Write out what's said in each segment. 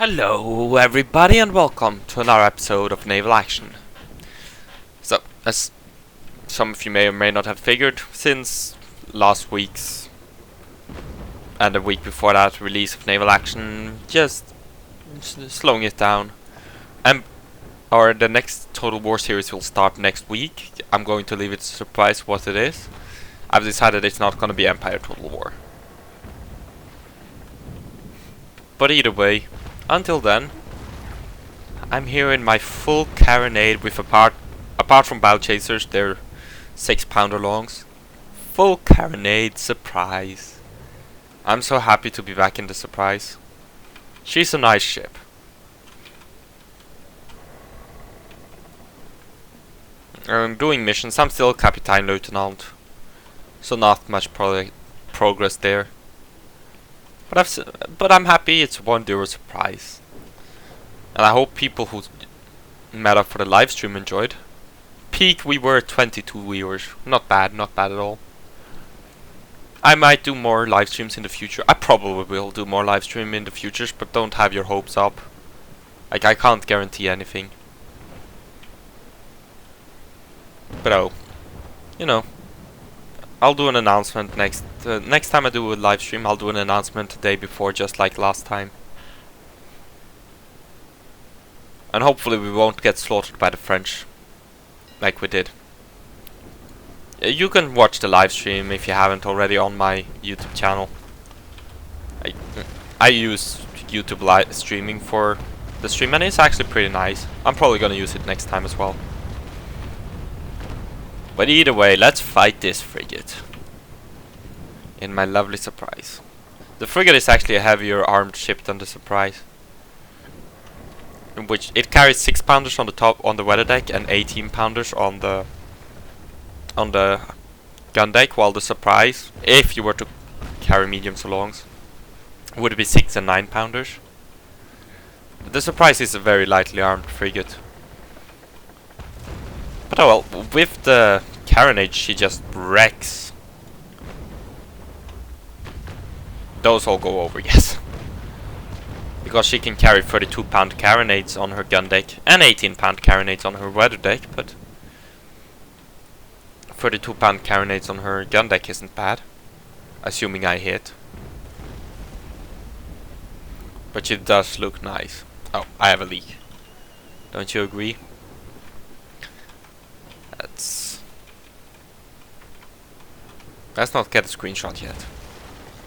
Hello everybody and welcome to another episode of Naval Action. So, as some of you may or may not have figured, since last week's and the week before that release of Naval Action, just slowing it down. Or the next Total War series will start next week. I'm going to leave it a surprise what it is. I've decided it's not going to be Empire Total War. But either way, until then, I'm here in my full carronade with apart from bow chasers, they're 6-pounder longs. Full carronade surprise. I'm so happy to be back in the surprise. She's a nice ship. I'm doing missions. I'm still Captain Lieutenant, so not much progress there. But I'm happy it's €1 surprise. And I hope people who met up for the live stream enjoyed. Peak we were 22 viewers. Not bad at all. I might do more live streams in the future. I probably will do more live stream in the future, but don't have your hopes up. Like, I can't guarantee anything. But oh, you know, I'll do an announcement next time I do a live stream. I'll do an announcement the day before, just like last time. And hopefully we won't get slaughtered by the French, like we did. You can watch the live stream if you haven't already on my YouTube channel. I use YouTube live streaming for the stream, and it's actually pretty nice. I'm probably gonna use it next time as well. But either way, let's fight this frigate in my lovely surprise. The frigate is actually a heavier armed ship than the surprise, in which it carries 6-pounders on the top on the weather deck and 18-pounders on the gun deck, while the surprise, if you were to carry mediums or longs, would be 6 and 9-pounders. The surprise is a very lightly armed frigate. But oh well, with the carronade she just wrecks. Those all go over, yes. Because she can carry 32-pound carronades on her gun deck and 18-pound carronades on her weather deck, but 32-pound carronades on her gun deck isn't bad, assuming I hit. But she does look nice. Oh, I have a leak. Don't you agree? Let's not get a screenshot yet.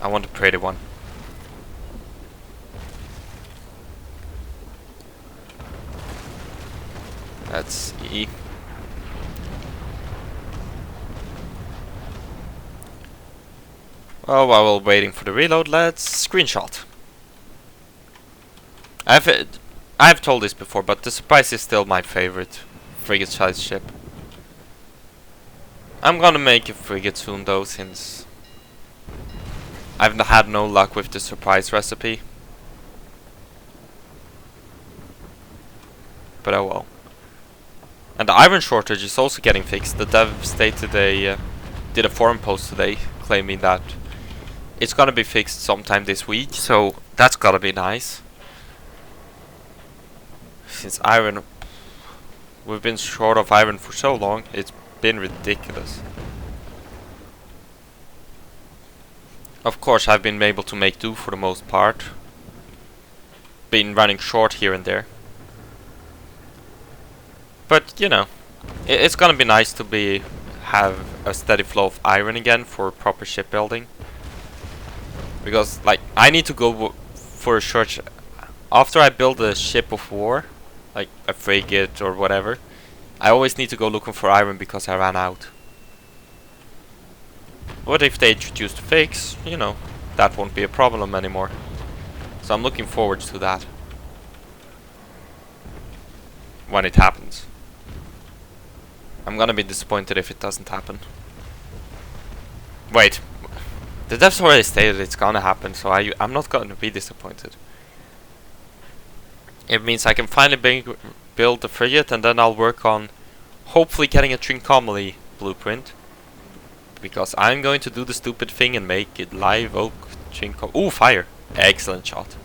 I want a pretty one. Let's see. Oh, while waiting for the reload, let's screenshot. I've told this before, but the surprise is still my favorite frigate-sized ship. I'm gonna make a frigate soon though, since I've had no luck with the surprise recipe. But oh well. And the iron shortage is also getting fixed. The dev stated they did a forum post today claiming that it's gonna be fixed sometime this week, so that's gotta be nice. Since iron, we've been short of iron for so long, it's been ridiculous. Of course, I've been able to make do for the most part. Been running short here and there. But you know, it's gonna be nice to have a steady flow of iron again for proper shipbuilding. Because like, I need to go for a search after I build a ship of war, like a frigate or whatever. I always need to go looking for iron because I ran out. But if they introduce the fix, you know, that won't be a problem anymore. So I'm looking forward to that when it happens. I'm gonna be disappointed if it doesn't happen. Wait, the devs already stated it's gonna happen, so I'm not gonna be disappointed. It means I can finally build the frigate, and then I'll work on hopefully getting a Trincomalee blueprint. Because I'm going to do the stupid thing and make it live oak Trincomalee. Ooh, fire! Excellent shot.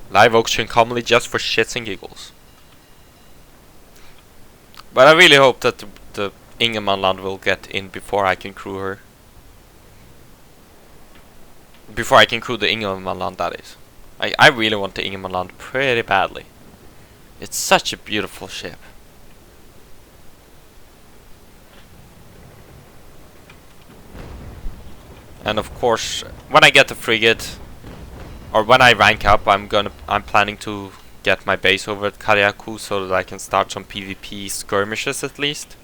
Live auction commonly just for shits and giggles. But I really hope that the Ingemanland will get in before I can crew her. Before I can crew the Ingemanland, that is. I really want the Ingemanland pretty badly. It's such a beautiful ship. And of course, when I get the frigate, or when I rank up, I'm planning to get my base over at Karyaku so that I can start some PvP skirmishes at least.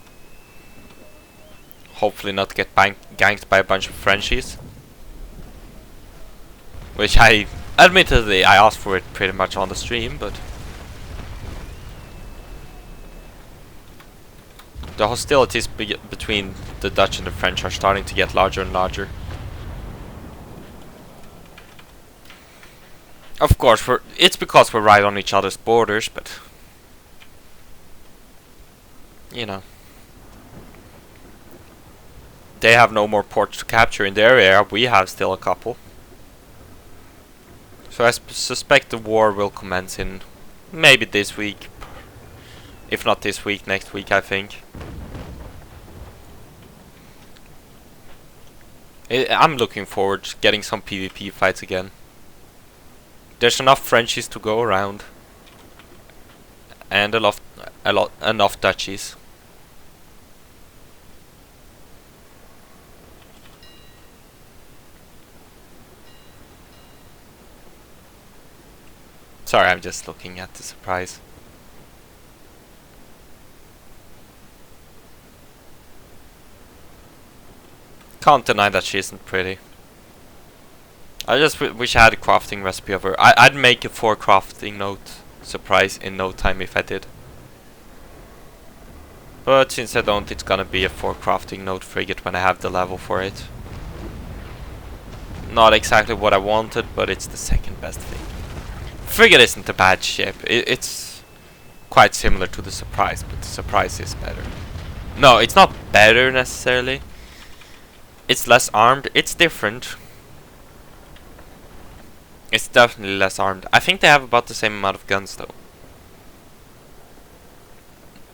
Hopefully not get ganked by a bunch of Frenchies. Which admittedly I asked for it pretty much on the stream, but the hostilities between the Dutch and the French are starting to get larger and larger. Of course, it's because we're right on each other's borders, but you know, they have no more ports to capture in their area. We have still a couple. So I suspect the war will commence in maybe this week. If not this week, next week, I think. I'm looking forward to getting some PvP fights again. There's enough Frenchies to go around. And enough Dutchies. Sorry, I'm just looking at the surprise. Can't deny that she isn't pretty. I just wish I had a crafting recipe of her. I'd make a 4 crafting note surprise in no time if I did. But since I don't, it's gonna be a 4 crafting note frigate when I have the level for it. Not exactly what I wanted, but it's the second best thing. Frigate isn't a bad ship. It's quite similar to the Surprise, but the Surprise is better. No, it's not better necessarily. It's less armed. It's different. It's definitely less armed. I think they have about the same amount of guns though.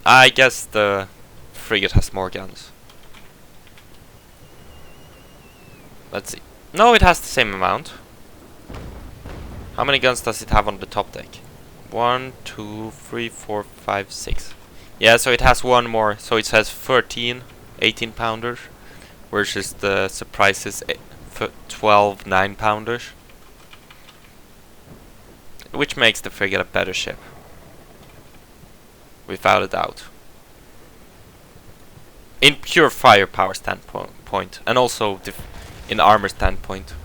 I guess the frigate has more guns. Let's see. No, it has the same amount. How many guns does it have on the top deck? 1, 2, 3, 4, 5, 6. Yeah, so it has one more. So it says 13 18-pounders. Versus the Surprise's 12 9-pounders. Which makes the frigate a better ship. Without a doubt. In pure firepower standpoint. And also in armor standpoint.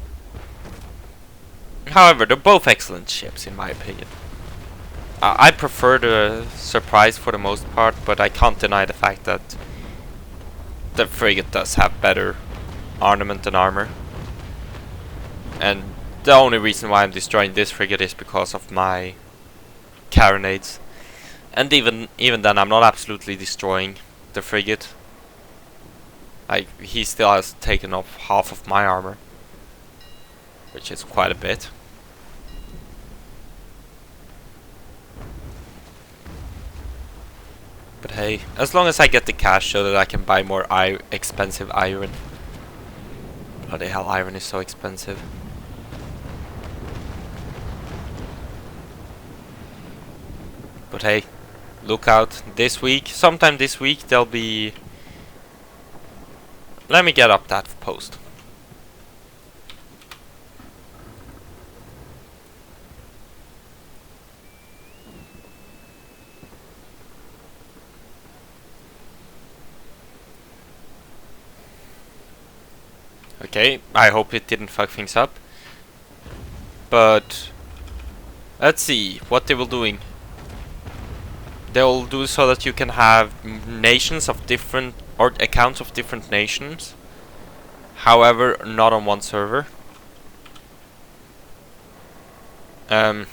However, they're both excellent ships in my opinion. I prefer the Surprise for the most part, but I can't deny the fact that the frigate does have better armament and armor. And the only reason why I'm destroying this frigate is because of my carronades. And even then, I'm not absolutely destroying the frigate. He still has taken off half of my armor, which is quite a bit. But hey, as long as I get the cash so that I can buy more expensive iron. Bloody hell, iron is so expensive. But hey, look out, this week, sometime this week there'll be... Let me get up that post. Okay, I hope it didn't fuck things up. But let's see what they will doing. They'll do so that you can have nations of different, or accounts of different nations. However, not on one server. So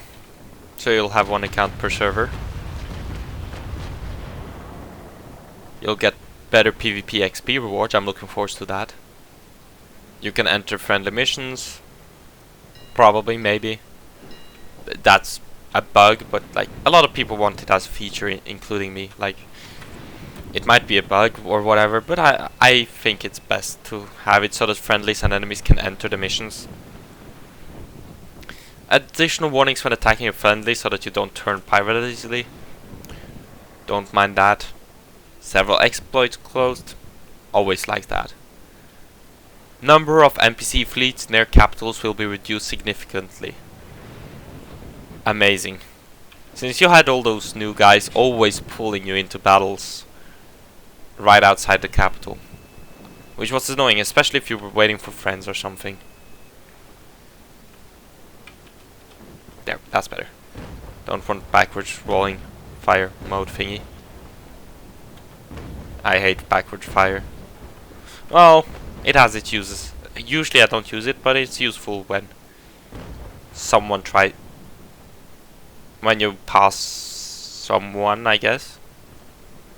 you'll have one account per server. You'll get better PvP XP rewards. I'm looking forward to that. You can enter friendly missions. Probably, maybe. that's a bug, but like a lot of people want it as a feature, including me. Like, it might be a bug or whatever, but I think it's best to have it so that friendlies and enemies can enter the missions. Additional warnings when attacking a friendly so that you don't turn pirate easily. Don't mind that. Several exploits closed. Always like that. Number of NPC fleets near capitals will be reduced significantly. Amazing. Since you had all those new guys always pulling you into battles right outside the capital, which was annoying, especially if you were waiting for friends or something. There, that's better. Don't want backwards rolling fire mode thingy. I hate backwards fire. Well, it has its uses. Usually I don't use it, but it's useful when someone when you pass someone, I guess.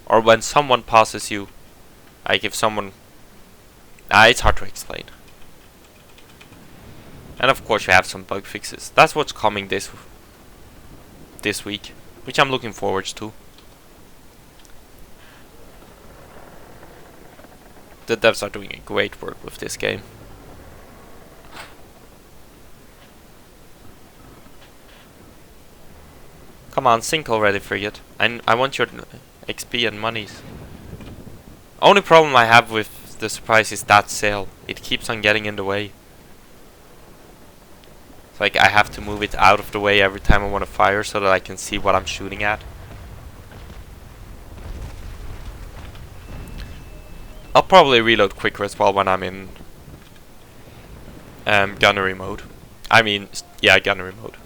Or when someone passes you. Like if someone... it's hard to explain. And of course you have some bug fixes. That's what's coming this week, which I'm looking forward to. The devs are doing a great work with this game. Come on, sink already, frigate. I want your XP and monies. Only problem I have with the surprise is that sail. It keeps on getting in the way. It's like I have to move it out of the way every time I want to fire so that I can see what I'm shooting at. I'll probably reload quicker as well when I'm in gunnery mode. I mean, yeah, gunnery mode.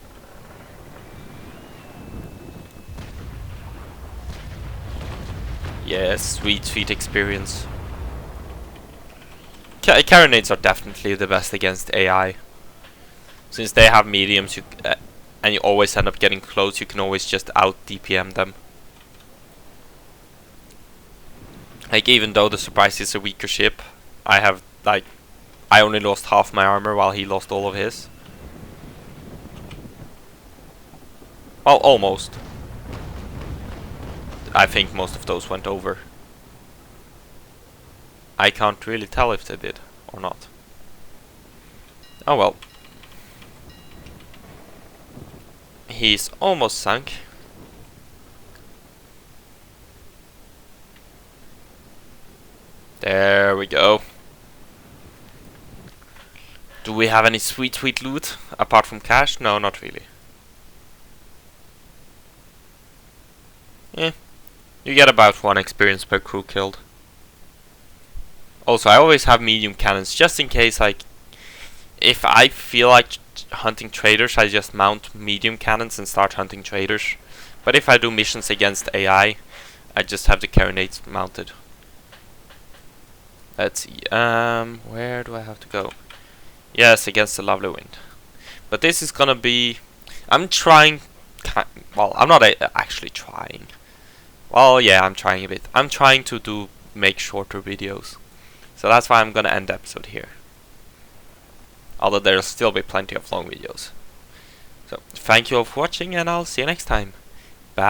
Yes, sweet experience. Carronades are definitely the best against AI. Since they have mediums, and you always end up getting close, you can always just out DPM them. Like, even though the Surprise is a weaker ship, I only lost half my armor while he lost all of his. Well, almost. I think most of those went over. I can't really tell if they did or not. Oh well. He's almost sunk. There we go. Do we have any sweet loot apart from cash? No, not really. You get about 1 experience per crew killed. Also, I always have medium cannons just in case, like, if I feel like hunting traders, I just mount medium cannons and start hunting traders. But if I do missions against AI, I just have the carronades mounted. Let's see, where do I have to go? Yes, against the lovely wind. But this is gonna be... I'm trying... Well, I'm not actually trying. Well, yeah, I'm trying a bit. I'm trying to make shorter videos. So that's why I'm gonna end the episode here. Although there'll still be plenty of long videos. So, thank you all for watching, and I'll see you next time. Bye!